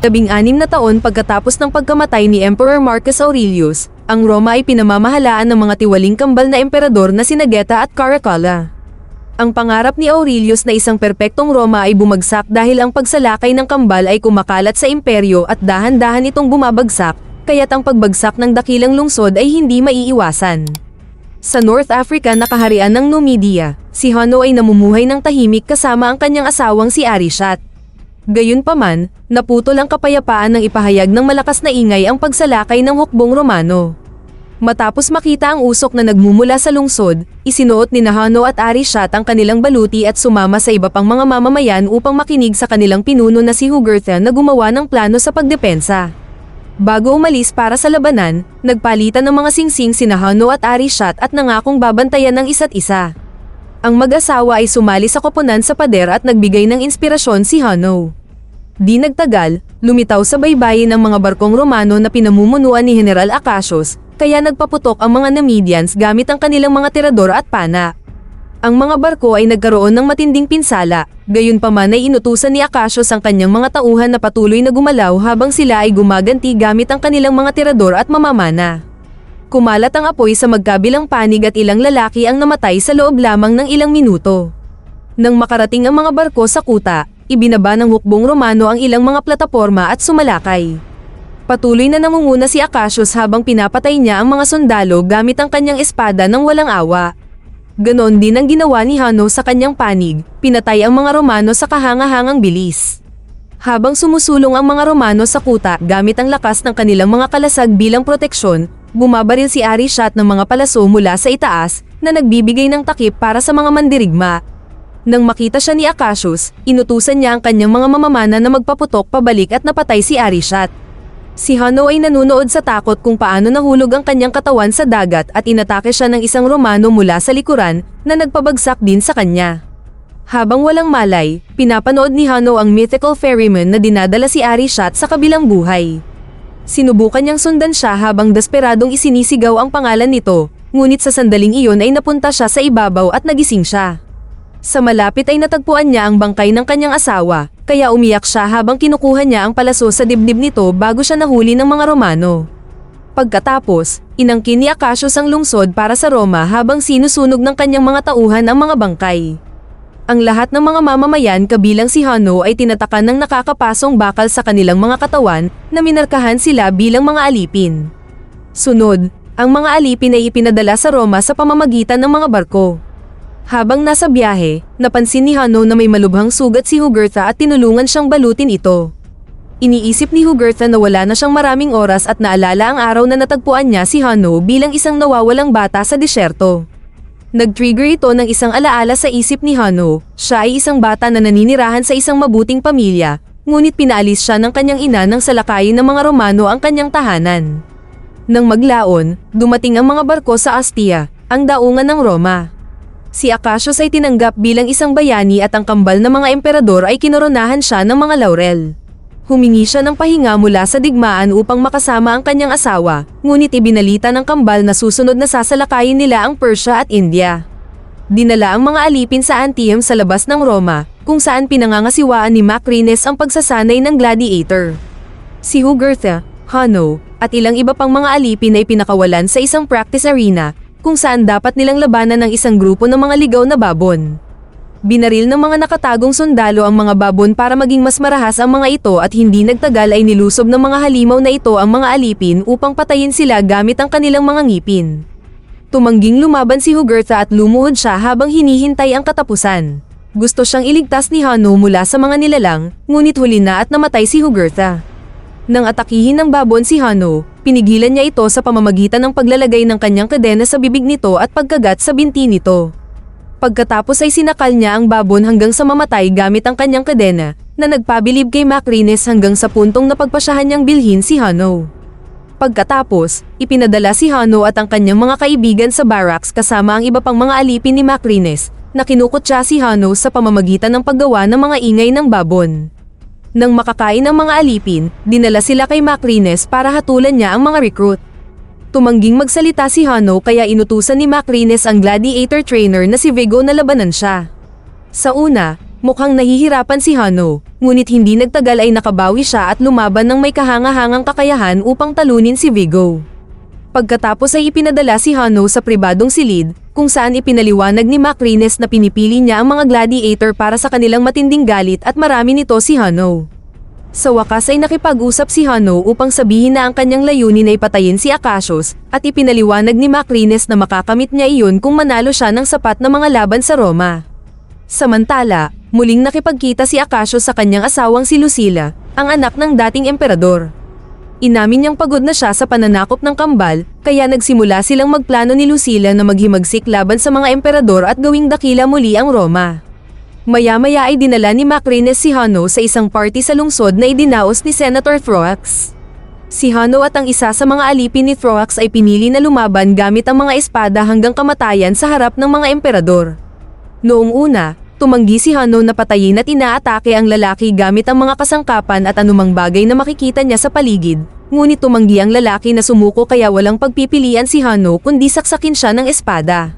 16 na taon pagkatapos ng pagkamatay ni Emperor Marcus Aurelius, ang Roma ay pinamamahalaan ng mga tiwaling kambal na emperador na sina Geta at Caracalla. Ang pangarap ni Aurelius na isang perpektong Roma ay bumagsak dahil ang pagsalakay ng kambal ay kumakalat sa imperyo at dahan-dahan itong bumabagsak, kaya't ang pagbagsak ng dakilang lungsod ay hindi maiiwasan. Sa North Africa na kaharian ng Numidia, si Hanno ay namumuhay ng tahimik kasama ang kanyang asawang si Arishat. Gayunpaman, naputol ang kapayapaan ng ipahayag ng malakas na ingay ang pagsalakay ng hukbong Romano. Matapos makita ang usok na nagmumula sa lungsod, isinuot ni Hanno at Arishat ang kanilang baluti at sumama sa iba pang mga mamamayan upang makinig sa kanilang pinuno na si Jugurtha na gumawa ng plano sa pagdepensa. Bago umalis para sa labanan, nagpalitan ng mga singsing sina Hanno at Arishat at nangakong babantayan ng isa't isa. Ang mag-asawa ay sumali sa koponan sa pader at nagbigay ng inspirasyon si Hanno. Di nagtagal, lumitaw sa baybayin ng mga barkong Romano na pinamumunuan ni General Acacius, kaya nagpaputok ang mga Numidians gamit ang kanilang mga tirador at pana. Ang mga barko ay nagkaroon ng matinding pinsala, gayunpaman ay inutusan ni Acacius ang kanyang mga tauhan na patuloy na gumalaw habang sila ay gumaganti gamit ang kanilang mga tirador at mamamana. Kumalat ang apoy sa magkabilang panig at ilang lalaki ang namatay sa loob lamang ng ilang minuto. Nang makarating ang mga barko sa kuta, ibinaba ng hukbong Romano ang ilang mga plataporma at sumalakay. Patuloy na namunguna si Acacius habang pinapatay niya ang mga sundalo gamit ang kanyang espada ng walang awa. Ganon din ang ginawa ni Hanno sa kanyang panig, pinatay ang mga Romano sa kahangahangang bilis. Habang sumusulong ang mga Romano sa kuta gamit ang lakas ng kanilang mga kalasag bilang proteksyon, bumabaril si Arishat ng mga palaso mula sa itaas na nagbibigay ng takip para sa mga mandirigma. Nang makita siya ni Acacius, inutusan niya ang kanyang mga mamamana na magpaputok pabalik at napatay si Arishat. Si Hanno ay nanunood sa takot kung paano nahulog ang kanyang katawan sa dagat at inatake siya ng isang Romano mula sa likuran na nagpabagsak din sa kanya. Habang walang malay, pinapanood ni Hanno ang mythical ferryman na dinadala si Arishat sa kabilang buhay. Sinubukan niyang sundan siya habang desperadong isinisigaw ang pangalan nito, ngunit sa sandaling iyon ay napunta siya sa ibabaw at nagising siya. Sa malapit ay natagpuan niya ang bangkay ng kanyang asawa, kaya umiyak siya habang kinukuha niya ang palaso sa dibdib nito bago siya nahuli ng mga Romano. Pagkatapos, inangkin ni Acacius ang lungsod para sa Roma habang sinusunog ng kanyang mga tauhan ang mga bangkay. Ang lahat ng mga mamamayan kabilang si Hanno ay tinatakan ng nakakapasong bakal sa kanilang mga katawan na minarkahan sila bilang mga alipin. Sunod, ang mga alipin ay ipinadala sa Roma sa pamamagitan ng mga barko. Habang nasa biyahe, napansin ni Hanno na may malubhang sugat si Jugurtha at tinulungan siyang balutin ito. Iniisip ni Jugurtha na wala na siyang maraming oras at naalala ang araw na natagpuan niya si Hanno bilang isang nawawalang bata sa disyerto. Nag-trigger ito ng isang alaala sa isip ni Hanno. Siya ay isang bata na naninirahan sa isang mabuting pamilya, ngunit pinaalis siya ng kanyang ina nang salakayin ng mga Romano ang kanyang tahanan. Nang maglaon, dumating ang mga barko sa Astia, ang daungan ng Roma. Si Acacius ay tinanggap bilang isang bayani at ang kambal ng mga emperador ay kinoronahan siya ng mga laurel. Humingi siya ng pahinga mula sa digmaan upang makasama ang kanyang asawa, ngunit ibinalita ng kambal na susunod na sasalakayin nila ang Persia at India. Dinala ang mga alipin sa Antium sa labas ng Roma, kung saan pinangangasiwaan ni Macrines ang pagsasanay ng gladiator. Si Jugurtha, Hanno, at ilang iba pang mga alipin ay pinakawalan sa isang practice arena, kung saan dapat nilang labanan ng isang grupo ng mga ligaw na babon. Binaril ng mga nakatagong sundalo ang mga babon para maging mas marahas ang mga ito at hindi nagtagal ay nilusob ng mga halimaw na ito ang mga alipin upang patayin sila gamit ang kanilang mga ngipin. Tumangging lumaban si Jugurtha at lumuhod siya habang hinihintay ang katapusan. Gusto siyang iligtas ni Hanno mula sa mga nilalang, ngunit huli na at namatay si Jugurtha. Nang atakihin ng babon si Hanno, pinigilan niya ito sa pamamagitan ng paglalagay ng kanyang kadena sa bibig nito at pagkagat sa binti nito. Pagkatapos ay sinakal niya ang babon hanggang sa mamatay gamit ang kanyang kadena, na nagpabilib kay Macrines hanggang sa puntong napagpasyahan niyang bilhin si Hanno. Pagkatapos, ipinadala si Hanno at ang kanyang mga kaibigan sa barracks kasama ang iba pang mga alipin ni Macrines, na kinukutya si Hanno sa pamamagitan ng paggawa ng mga ingay ng babon. Nang makakain ang mga alipin, dinala sila kay Macrines para hatulan niya ang mga recruit. Tumangging magsalita si Hanno kaya inutusan ni Macrines ang gladiator trainer na si Vigo na labanan siya. Sa una, Mukhang nahihirapan si Hano, ngunit hindi nagtagal ay nakabawi siya at lumaban ng may kahangahangang kakayahan upang talunin si Vigo. Pagkatapos ay ipinadala si Hano sa pribadong silid, kung saan ipinaliwanag ni Macrines na pinipili niya ang mga gladiator para sa kanilang matinding galit at marami nito si Hano. Sa wakas ay nakipag-usap si Hano upang sabihin na ang kanyang layunin ay patayin si Acacius, at ipinaliwanag ni Macrines na makakamit niya iyon kung manalo siya ng sapat na mga laban sa Roma. Samantala, muling nakipagkita si Acacius sa kanyang asawang si Lucilla, ang anak ng dating emperador. Inamin niyang pagod na siya sa pananakop ng kambal, kaya nagsimula silang magplano ni Lucilla na maghimagsik laban sa mga emperador at gawing dakila muli ang Roma. Maya-maya ay dinala ni Macrines si Hano sa isang party sa lungsod na idinaos ni Senator Throax. Si Hano at ang isa sa mga alipin ni Throax ay pinili na lumaban gamit ang mga espada hanggang kamatayan sa harap ng mga emperador. Noong una, tumanggi si Hano na patayin at inaatake ang lalaki gamit ang mga kasangkapan at anumang bagay na makikita niya sa paligid, ngunit tumanggi ang lalaki na sumuko kaya walang pagpipilian si Hano kundi saksakin siya ng espada.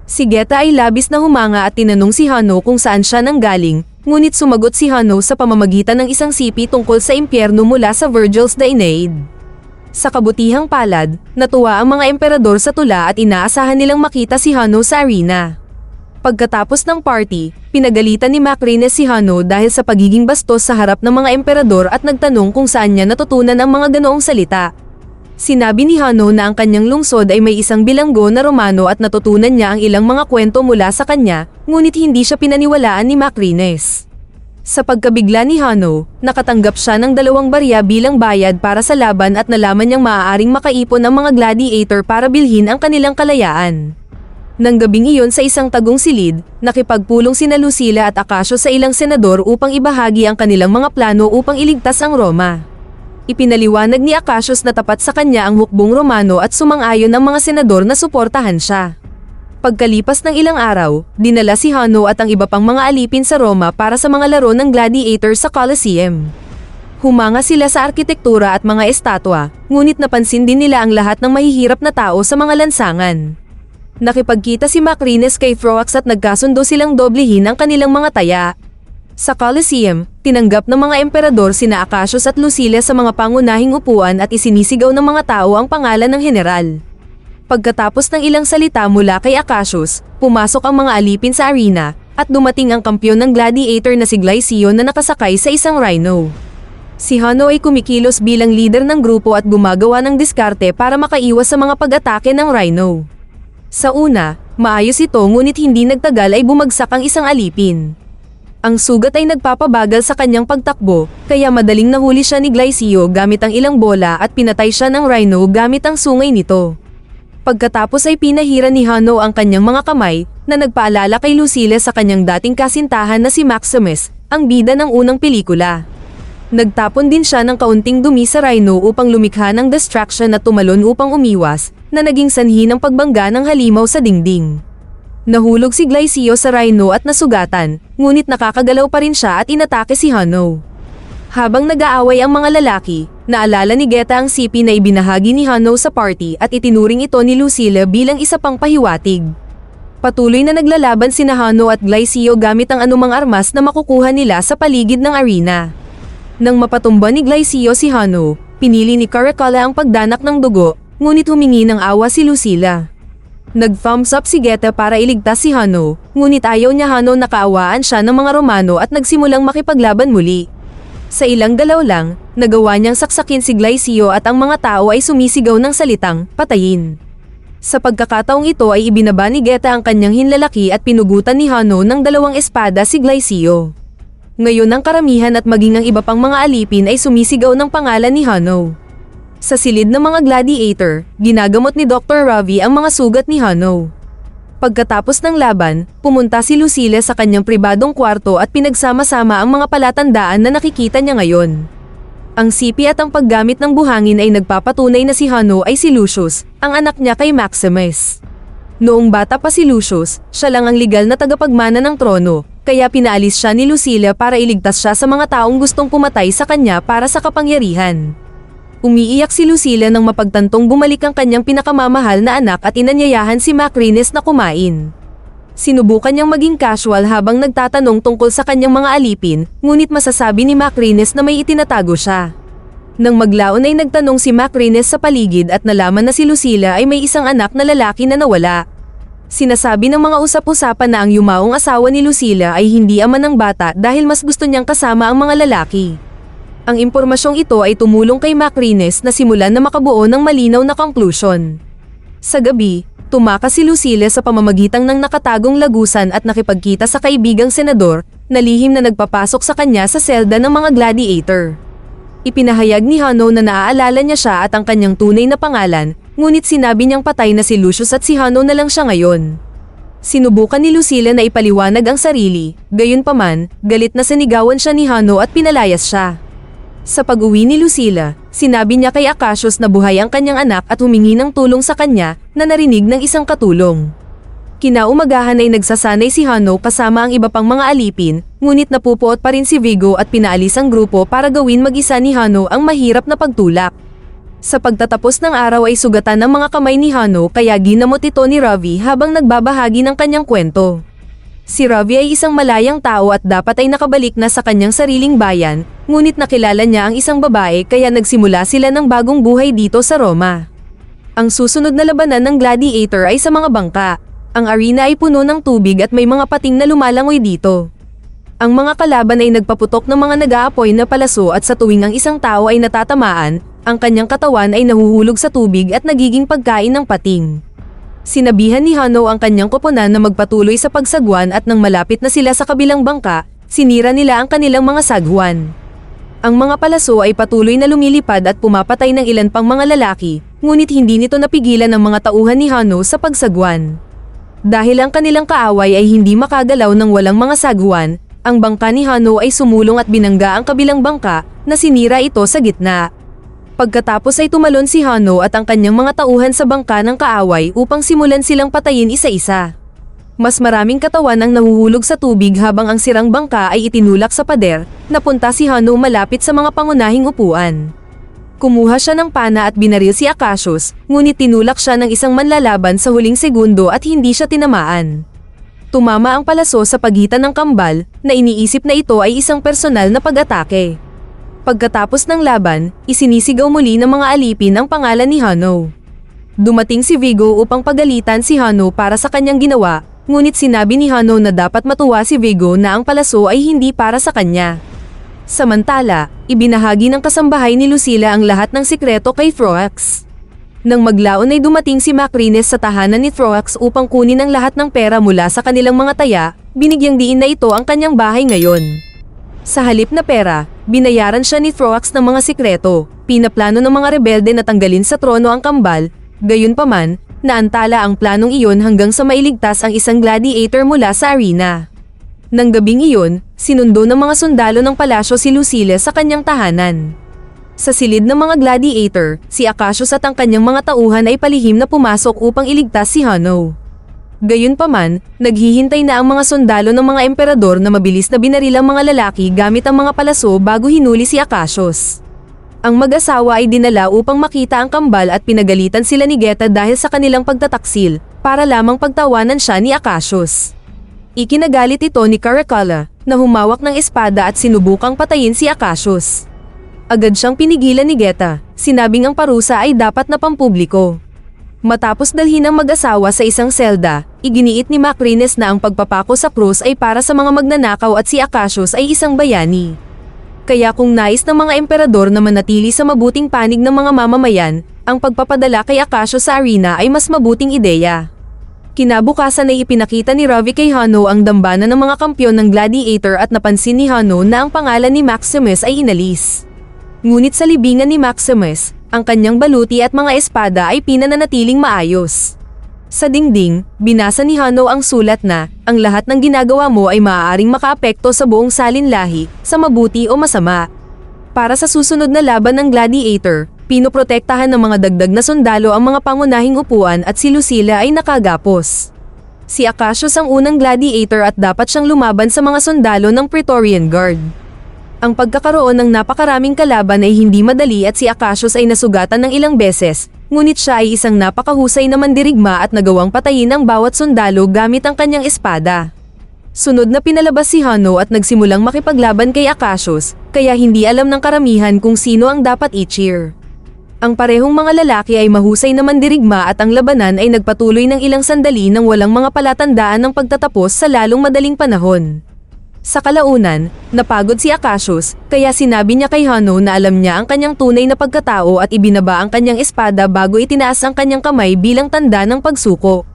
Si Geta ay labis na humanga at tinanong si Hano kung saan siya nanggaling, ngunit sumagot si Hano sa pamamagitan ng isang sipi tungkol sa impyerno mula sa Virgil's The Aeneid. Sa kabutihang palad, natuwa ang mga emperador sa tula at inaasahan nilang makita si Hano sa arena. Pagkatapos ng party, pinagalitan ni Macrines si Hano dahil sa pagiging bastos sa harap ng mga emperador at nagtanong kung saan niya natutunan ang mga ganoong salita. Sinabi ni Hano na ang kanyang lungsod ay may isang bilanggo na Romano at natutunan niya ang ilang mga kwento mula sa kanya, ngunit hindi siya pinaniwalaan ni Macrines. Sa pagkabigla ni Hano, nakatanggap siya ng 2 barya bilang bayad para sa laban at nalaman niyang maaaring makaipon ang mga gladiator para bilhin ang kanilang kalayaan. Nang gabing iyon sa isang tagong silid, nakipagpulong sina Lucilla at Acacius sa ilang senador upang ibahagi ang kanilang mga plano upang iligtas ang Roma. Ipinaliwanag ni Acacius na tapat sa kanya ang hukbong Romano at sumang-ayon ang mga senador na suportahan siya. Pagkalipas ng ilang araw, dinala si Hano at ang iba pang mga alipin sa Roma para sa mga laro ng gladiator sa Colosseum. Humanga sila sa arkitektura at mga estatwa, ngunit napansin din nila ang lahat ng mahihirap na tao sa mga lansangan. Nakipagkita si Macrines kay Throax at nagkasundo silang doblehin ang kanilang mga taya. Sa Colosseum, tinanggap ng mga emperador sina Acacius at Lucilla sa mga pangunahing upuan at isinisigaw ng mga tao ang pangalan ng general. Pagkatapos ng ilang salita mula kay Acacius, pumasok ang mga alipin sa arena, at dumating ang kampyon ng gladiator na si Glycio na nakasakay sa isang rhino. Si Hano ay kumikilos bilang leader ng grupo at gumagawa ng diskarte para makaiwas sa mga pag-atake ng rhino. Sa una, maayos ito ngunit hindi nagtagal ay bumagsak ang isang alipin. Ang sugat ay nagpapabagal sa kanyang pagtakbo, kaya madaling nahuli siya ni Glycio gamit ang ilang bola at pinatay siya ng rhino gamit ang sungay nito. Pagkatapos ay pinahira ni Hano ang kanyang mga kamay, na nagpaalala kay Lucilla sa kanyang dating kasintahan na si Maximus, ang bida ng unang pelikula. Nagtapon din siya ng kaunting dumi sa rhino upang lumikha ng distraction at tumalon upang umiwas, na naging sanhi ng pagbangga ng halimaw sa dingding. Nahulog si Glycio sa rhino at nasugatan, ngunit nakakagalaw pa rin siya at inatake si Hano. Habang nag-aaway ang mga lalaki, naalala ni Geta ang sipi na ibinahagi ni Hano sa party at itinuring ito ni Lucilla bilang isa pang pahiwatig. Patuloy na naglalaban sina Hano at Glycio gamit ang anumang armas na makukuha nila sa paligid ng arena. Nang mapatumba ni Glycio si Hano, pinili ni Caracalla ang pagdanak ng dugo, ngunit humingi ng awa si Lucilla. Nag-thumbs up si Geta para iligtas si Hano, ngunit ayaw niya Hano na kaawaan siya ng mga Romano at nagsimulang makipaglaban muli. Sa ilang galaw lang, nagawa niyang saksakin si Glycio at ang mga tao ay sumisigaw ng salitang, patayin. Sa pagkakataong ito ay ibinaba ni Geta ang kanyang hinlalaki at pinugutan ni Hano ng 2 espada si Glycio. Ngayon ang karamihan at maging ang iba pang mga alipin ay sumisigaw ng pangalan ni Hano. Sa silid ng mga gladiator, ginagamot ni Dr. Ravi ang mga sugat ni Hano. Pagkatapos ng laban, pumunta si Lucilla sa kanyang pribadong kwarto at pinagsama-sama ang mga palatandaan na nakikita niya ngayon. Ang sipi at ang paggamit ng buhangin ay nagpapatunay na si Hano ay si Lucius, ang anak niya kay Maximus. Noong bata pa si Lucius, siya lang ang legal na tagapagmana ng trono, kaya pinaalis siya ni Lucilla para iligtas siya sa mga taong gustong pumatay sa kanya para sa kapangyarihan. Umiiyak si Lucilla nang mapagtantong bumalik ang kanyang pinakamamahal na anak at inanyayahan si Macrines na kumain. Sinubukan niyang maging casual habang nagtatanong tungkol sa kanyang mga alipin, ngunit masasabi ni Macrines na may itinatago siya. Nang maglaon ay nagtanong si Macrines sa paligid at nalaman na si Lucila ay may isang anak na lalaki na nawala. Sinasabi ng mga usap-usapan na ang yumaong asawa ni Lucila ay hindi ama ng bata dahil mas gusto niyang kasama ang mga lalaki. Ang impormasyong ito ay tumulong kay Macrines na simulan na makabuo ng malinaw na conclusion. Sa gabi, tumakas si Lucila sa pamamagitan ng nakatagong lagusan at nakipagkita sa kaibigang senador na lihim na nagpapasok sa kanya sa selda ng mga gladiator. Ipinahayag ni Hanno na naaalala niya siya at ang kanyang tunay na pangalan, ngunit sinabi niyang patay na si Lucius at si Hanno na lang siya ngayon. Sinubukan ni Lucila na ipaliwanag ang sarili, gayunpaman, galit na sinigawan siya ni Hanno at pinalayas siya. Sa pag-uwi ni Lucila, sinabi niya kay Acacius na buhay ang kanyang anak at humingi ng tulong sa kanya na narinig ng isang katulong. Kinaumagahan ay nagsasanay si Hanno kasama ang iba pang mga alipin, ngunit napupuot pa rin si Vigo at pinaalis ang grupo para gawin mag-isa ni Hanno ang mahirap na pagtulak. Sa pagtatapos ng araw ay sugatan ng mga kamay ni Hanno kaya ginamot ito ni Ravi habang nagbabahagi ng kanyang kwento. Si Ravi ay isang malayang tao at dapat ay nakabalik na sa kanyang sariling bayan, ngunit nakilala niya ang isang babae kaya nagsimula sila ng bagong buhay dito sa Roma. Ang susunod na labanan ng gladiator ay sa mga bangka. Ang arena ay puno ng tubig at may mga pating na lumalangoy dito. Ang mga kalaban ay nagpaputok ng mga nag-aapoy na palaso at sa tuwing ang isang tao ay natatamaan, ang kanyang katawan ay nahuhulog sa tubig at nagiging pagkain ng pating. Sinabihan ni Hanno ang kanyang koponan na magpatuloy sa pagsagwan at nang malapit na sila sa kabilang bangka, sinira nila ang kanilang mga sagwan. Ang mga palaso ay patuloy na lumilipad at pumapatay ng ilan pang mga lalaki, ngunit hindi nito napigilan ang mga tauhan ni Hanno sa pagsagwan. Dahil ang kanilang kaaway ay hindi makagalaw ng walang mga sagwan, ang bangka ni Hanno ay sumulong at binangga ang kabilang bangka na sinira ito sa gitna. Pagkatapos ay tumalon si Hanno at ang kanyang mga tauhan sa bangka ng kaaway upang simulan silang patayin isa-isa. Mas maraming katawan ang nahuhulog sa tubig habang ang sirang bangka ay itinulak sa pader, napunta si Hanno malapit sa mga pangunahing upuan. Kumuha siya ng pana at binaril si Acacius, ngunit tinulak siya ng isang manlalaban sa huling segundo at hindi siya tinamaan. Tumama ang palaso sa pagitan ng kambal, na iniisip na ito ay isang personal na pag-atake. Pagkatapos ng laban, isinisigaw muli ng mga alipin ang pangalan ni Hanno. Dumating si Vigo upang pagalitan si Hanno para sa kanyang ginawa, ngunit sinabi ni Hanno na dapat matuwa si Vigo na ang palaso ay hindi para sa kanya. Samantala, ibinahagi ng kasambahay ni Lucila ang lahat ng sikreto kay Froax. Nang maglaon ay dumating si Macrines sa tahanan ni Froax upang kunin ang lahat ng pera mula sa kanilang mga taya, binigyang diin na ito ang kanyang bahay ngayon. Sa halip na pera, binayaran siya ni Froax ng mga sikreto, pinaplano ng mga rebelde na tanggalin sa trono ang kambal, gayunpaman, naantala ang planong iyon hanggang sa mailigtas ang isang gladiator mula sa arena. Nang gabing iyon, sinundo ng mga sundalo ng palasyo si Lucila sa kanyang tahanan. Sa silid ng mga gladiator, si Acacius at ang kanyang mga tauhan ay palihim na pumasok upang iligtas si Hanno. Gayunpaman, naghihintay na ang mga sundalo ng mga emperador na mabilis na binaril ang mga lalaki gamit ang mga palaso bago hinuli si Acacius. Ang mag-asawa ay dinala upang makita ang kambal at pinagalitan sila ni Geta dahil sa kanilang pagtataksil, para lamang pagtawanan siya ni Acacius. Ikinagalit ito ni Caracalla, na humawak ng espada at sinubukang patayin si Acacius. Agad siyang pinigilan ni Geta, sinabing ang parusa ay dapat na pampubliko. Matapos dalhin ang mag-asawa sa isang selda, iginiit ni Macrines na ang pagpapako sa krus ay para sa mga magnanakaw at si Acacius ay isang bayani. Kaya kung nais ng mga emperador na manatili sa mabuting panig ng mga mamamayan, ang pagpapadala kay Acacius sa arena ay mas mabuting ideya. Kinabukasan ay ipinakita ni Ravi kay Hanno ang dambana ng mga kampyon ng gladiator at napansin ni Hanno na ang pangalan ni Maximus ay inalis. Ngunit sa libingan ni Maximus, ang kanyang baluti at mga espada ay pinananatiling maayos. Sa dingding, binasa ni Hanno ang sulat na, ang lahat ng ginagawa mo ay maaaring makaapekto sa buong salinlahi, sa mabuti o masama. Para sa susunod na laban ng gladiator, pinoprotektahan ng mga dagdag na sundalo ang mga pangunahing upuan at si Lucila ay nakagapos. Si Acacius ang unang gladiator at dapat siyang lumaban sa mga sundalo ng Praetorian Guard. Ang pagkakaroon ng napakaraming kalaban ay hindi madali at si Acacius ay nasugatan ng ilang beses, ngunit siya ay isang napakahusay na mandirigma at nagawang patayin ang bawat sundalo gamit ang kanyang espada. Sunod na pinalabas si Hano at nagsimulang makipaglaban kay Akasios, kaya hindi alam ng karamihan kung sino ang dapat i-cheer. Ang parehong mga lalaki ay mahusay na mandirigma at ang labanan ay nagpatuloy ng ilang sandali nang walang mga palatandaan ng pagtatapos sa lalong madaling panahon. Sa kalaunan, napagod si Akasios, kaya sinabi niya kay Hano na alam niya ang kanyang tunay na pagkatao at ibinaba ang kanyang espada bago itinaas ang kanyang kamay bilang tanda ng pagsuko.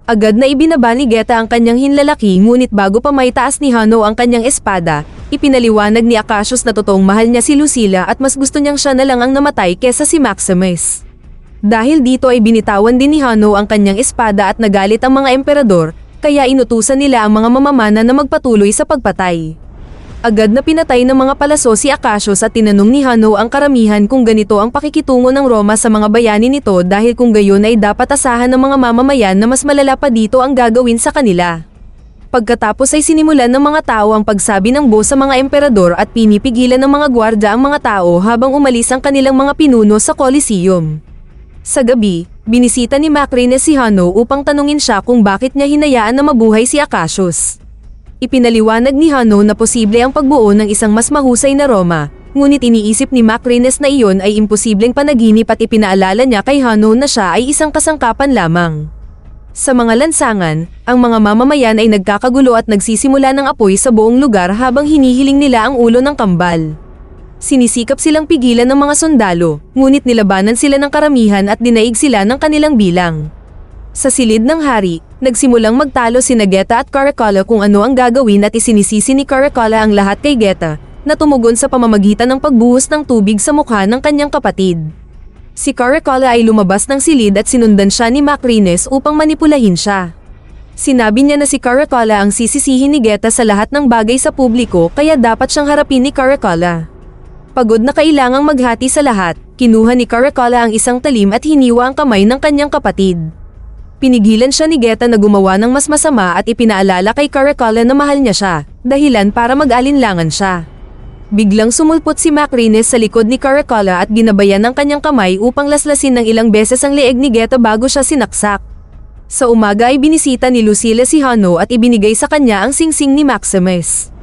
Agad na ibinaba ni Geta ang kanyang hinlalaki ngunit bago pa maitaas ni Hano ang kanyang espada, ipinaliwanag ni Akasios na totoong mahal niya si Lucilla at mas gusto niyang siya na lang ang namatay kesa si Maximus. Dahil dito ay binitawan din ni Hano ang kanyang espada at nagalit ang mga emperador, kaya inutusan nila ang mga mamamana na magpatuloy sa pagpatay. Agad na pinatay ng mga palaso si Akasios at tinanong ni Hano ang karamihan kung ganito ang pakikitungo ng Roma sa mga bayani nito dahil kung gayon ay dapat asahan ng mga mamamayan na mas malala pa dito ang gagawin sa kanila. Pagkatapos ay sinimulan ng mga tao ang pagsabi ng boss sa mga emperador at pinipigilan ng mga gwardya ang mga tao habang umalis ang kanilang mga pinuno sa Coliseum. Sa gabi, binisita ni Macrines si Hano upang tanungin siya kung bakit niya hinayaan na mabuhay si Akasios. Ipinaliwanag ni Hano na posible ang pagbuo ng isang mas mahusay na Roma, ngunit iniisip ni Macrines na iyon ay imposibleng panaginip at ipinaalala niya kay Hano na siya ay isang kasangkapan lamang. Sa mga lansangan, ang mga mamamayan ay nagkakagulo at nagsisimula ng apoy sa buong lugar habang hinihiling nila ang ulo ng kambal. Sinisikap silang pigilan ng mga sundalo, ngunit nilabanan sila ng karamihan at dinaig sila ng kanilang bilang. Sa silid ng hari, nagsimulang magtalo sina Geta at Caracalla kung ano ang gagawin at isinisisi ni Caracalla ang lahat kay Geta, na tumugon sa pamamagitan ng pagbuhos ng tubig sa mukha ng kanyang kapatid. Si Caracalla ay lumabas ng silid at sinundan siya ni Macrines upang manipulahin siya. Sinabi niya na si Caracalla ang sisisihin ni Geta sa lahat ng bagay sa publiko kaya dapat siyang harapin ni Caracalla. Pagod na kailangang maghati sa lahat, kinuha ni Caracalla ang isang talim at hiniwa ang kamay ng kanyang kapatid. Pinigilan siya ni Geta na gumawa ng mas masama at ipinaalala kay Caracalla na mahal niya siya, dahilan para mag-alinlangan siya. Biglang sumulpot si Macrines sa likod ni Caracalla at ginabayan ng kanyang kamay upang laslasin ng ilang beses ang leeg ni Geta bago siya sinaksak. Sa umaga ay binisita ni Lucilla si Hano at ibinigay sa kanya ang singsing ni Maximus.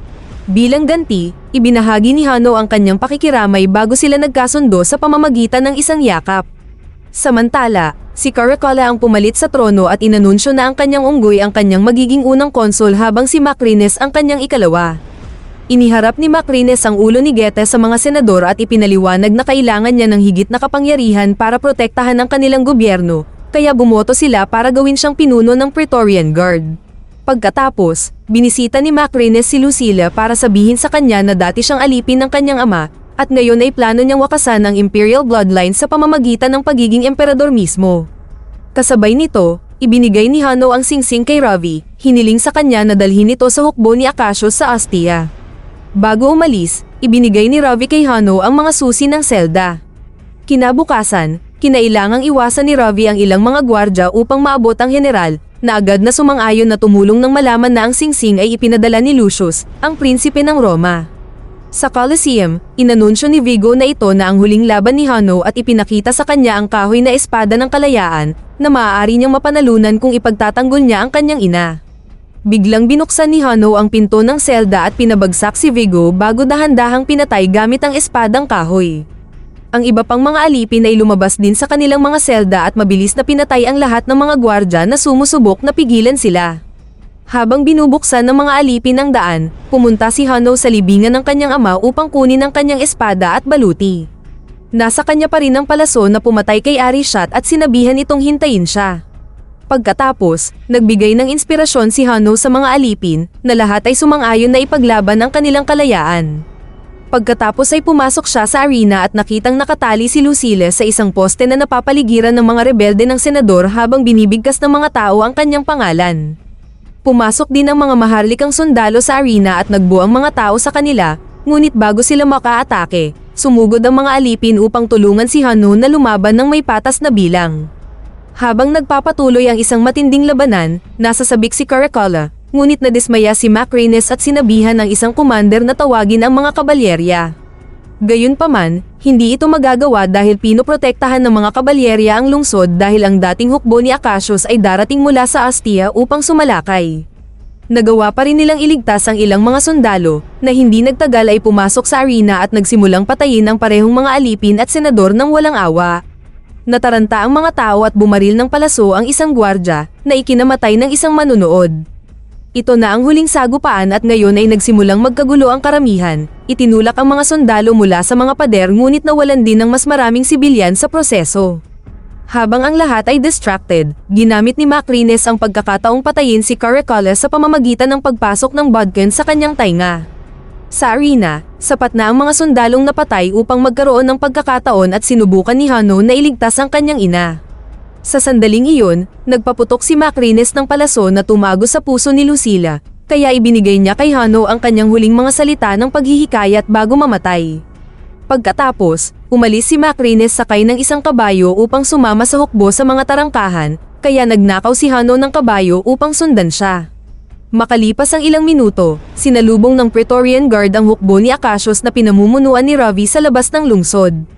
Bilang ganti, ibinahagi ni Hano ang kanyang pakikiramay bago sila nagkasundo sa pamamagitan ng isang yakap. Samantala, si Caracalla ang pumalit sa trono at inanunsyo na ang kanyang unggoy ang kanyang magiging unang konsul habang si Macrines ang kanyang ikalawa. Iniharap ni Macrines ang ulo ni Geta sa mga senador at ipinaliwanag na kailangan niya ng higit na kapangyarihan para protektahan ang kanilang gobyerno, kaya bumoto sila para gawin siyang pinuno ng Praetorian Guard. Pagkatapos, binisita ni Macrines si Lucilla para sabihin sa kanya na dati siyang alipin ng kanyang ama, at ngayon ay plano niyang wakasan ang imperial bloodline sa pamamagitan ng pagiging emperador mismo. Kasabay nito, ibinigay ni Hano ang singsing kay Ravi, hiniling sa kanya na dalhin ito sa hukbo ni Akasios sa Ostia. Bago umalis, ibinigay ni Ravi kay Hano ang mga susi ng selda. Kinabukasan, kinailangang iwasan ni Ravi ang ilang mga gwardya upang maabot ang general, na agad na sumang-ayon na tumulong nang malaman na ang singsing ay ipinadala ni Lucius, ang prinsipe ng Roma. Sa Coliseum, inanunsyo ni Vigo na ito na ang huling laban ni Hano at ipinakita sa kanya ang kahoy na espada ng kalayaan na maaari niyang mapanalunan kung ipagtatanggol niya ang kanyang ina. Biglang binuksan ni Hano ang pinto ng selda at pinabagsak si Vigo bago dahan-dahang pinatay gamit ang espadang kahoy. Ang iba pang mga alipin ay lumabas din sa kanilang mga selda at mabilis na pinatay ang lahat ng mga gwardya na sumusubok na pigilan sila. Habang binubuksan ng mga alipin ang daan, pumunta si Hano sa libingan ng kanyang ama upang kunin ang kanyang espada at baluti. Nasa kanya pa rin ang palaso na pumatay kay Arishat at sinabihan itong hintayin siya. Pagkatapos, nagbigay ng inspirasyon si Hano sa mga alipin na lahat ay sumang-ayon na ipaglaban ang kanilang kalayaan. Pagkatapos ay pumasok siya sa arena at nakitang nakatali si Lucilla sa isang poste na napapaligiran ng mga rebelde ng senador habang binibigkas ng mga tao ang kanyang pangalan. Pumasok din ang mga maharlikang sundalo sa arena at nagbuo ang mga tao sa kanila, ngunit bago sila makaatake, sumugod ang mga alipin upang tulungan si Hano na lumaban ng may patas na bilang. Habang nagpapatuloy ang isang matinding labanan, nasa sabik si Caracalla, ngunit nadismaya si Macrines at sinabihan ng isang commander na tawagin ang mga kabalyerya. Gayunpaman, hindi ito magagawa dahil pinoprotektahan ng mga kabalyerya ang lungsod dahil ang dating hukbo ni Acacius ay darating mula sa Astia upang sumalakay. Nagawa pa rin nilang iligtas ang ilang mga sundalo na hindi nagtagal ay pumasok sa arena at nagsimulang patayin ang parehong mga alipin at senador ng walang awa. Nataranta ang mga tao at bumaril ng palaso ang isang gwardya na ikinamatay ng isang manunood. Ito na ang huling sagupaan at ngayon ay nagsimulang magkagulo ang karamihan. Itinulak ang mga sundalo mula sa mga pader ngunit nawalan din ng mas maraming sibilyan sa proseso. Habang ang lahat ay distracted, ginamit ni Macrines ang pagkakataong patayin si Caracola sa pamamagitan ng pagpasok ng bodkin sa kanyang tainga. Sa arena, sapat na ang mga sundalong napatay upang magkaroon ng pagkakataon at sinubukan ni Hanno na iligtas ang kanyang ina. Sa sandaling iyon, nagpaputok si Macrines ng palaso na tumago sa puso ni Lucilla, kaya ibinigay niya kay Hanno ang kanyang huling mga salita ng paghihikayat bago mamatay. Pagkatapos, umalis si Macrines sakay ng isang kabayo upang sumama sa hukbo sa mga tarangkahan, kaya nagnakaw si Hanno ng kabayo upang sundan siya. Makalipas ang ilang minuto, sinalubong ng Praetorian Guard ang hukbo ni Acacius na pinamumunuan ni Ravi sa labas ng lungsod.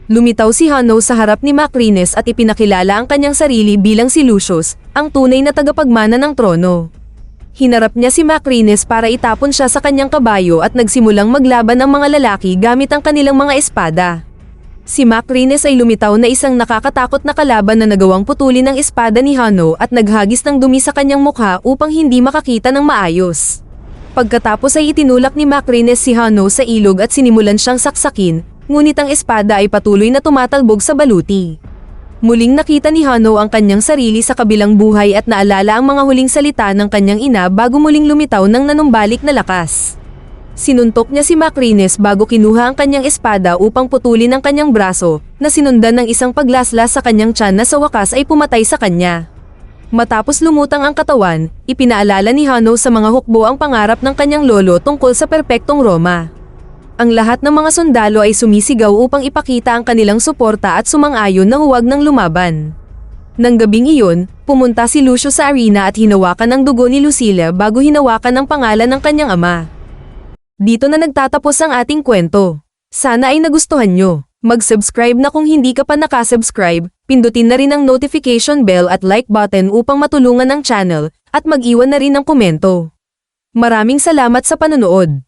Lumitaw si Hanno sa harap ni Macrines at ipinakilala ang kanyang sarili bilang si Lucius, ang tunay na tagapagmana ng trono. Hinarap niya si Macrines para itapon siya sa kanyang kabayo at nagsimulang maglaban ang mga lalaki gamit ang kanilang mga espada. Si Macrines ay lumitaw na isang nakakatakot na kalaban na nagawang putulin ang espada ni Hanno at naghagis ng dumi sa kanyang mukha upang hindi makakita ng maayos. Pagkatapos ay itinulak ni Macrines si Hanno sa ilog at sinimulan siyang saksakin, ngunit ang espada ay patuloy na tumatalbog sa baluti. Muling nakita ni Hanno ang kanyang sarili sa kabilang buhay at naalala ang mga huling salita ng kanyang ina bago muling lumitaw ng nanumbalik na lakas. Sinuntok niya si Macrines bago kinuha ang kanyang espada upang putulin ang kanyang braso, na sinundan ng isang paglaslas sa kanyang tiyan na sa wakas ay pumatay sa kanya. Matapos lumutang ang katawan, ipinaalala ni Hanno sa mga hukbo ang pangarap ng kanyang lolo tungkol sa perpektong Roma. Ang lahat ng mga sundalo ay sumisigaw upang ipakita ang kanilang suporta at sumang-ayon na huwag nang lumaban. Nang gabing iyon, pumunta si Lucius sa arena at hinawakan ang dugo ni Lucilla bago hinawakan ang pangalan ng kanyang ama. Dito na nagtatapos ang ating kwento. Sana ay nagustuhan nyo. Mag-subscribe na kung hindi ka pa nakasubscribe, pindutin na rin ang notification bell at like button upang matulungan ang channel, at mag-iwan na rin ng komento. Maraming salamat sa panonood.